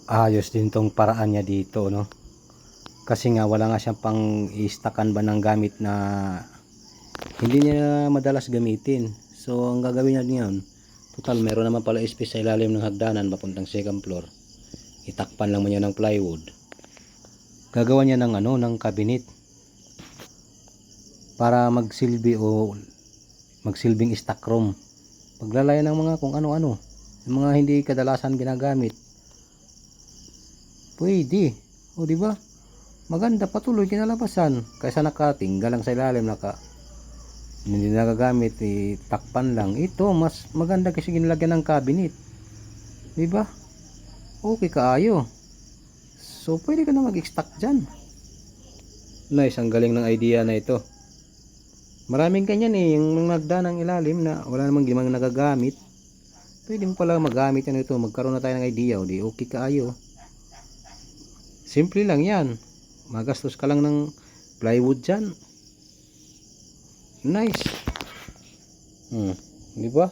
ayos din tong paraan niya dito, no? Kasi nga wala nga siyang pang istakan ba ng gamit na hindi niya madalas gamitin. So ang gagawin niya ngayon, total meron naman pala space sa ilalim ng hagdanan papuntang second floor. Itakpan lang mo niya ng plywood. Gagawa niya ng ng cabinet para magsilbing stock room. Paglalayan ng mga kung ano-ano, yung mga hindi kadalasan ginagamit. Pwede. O di ba? Maganda patuloy kinalabasan kaysa nakatinggal lang sa ilalim hindi nagagamit, takpan lang. Ito mas maganda kasi ginalagyan ng cabinet. Di ba? Okay kaayo. So pwede ka na mag-stock diyan. Nice, ang galing ng idea na ito. Maraming ganyan yung nagda ng ilalim na wala namang limang nagagamit. Pwede mo pala magamit yan ito. Magkaroon na tayo ng idea. O di okay kaayo. Simple lang yan. Magastos ka lang ng plywood dyan. Nice. Di ba?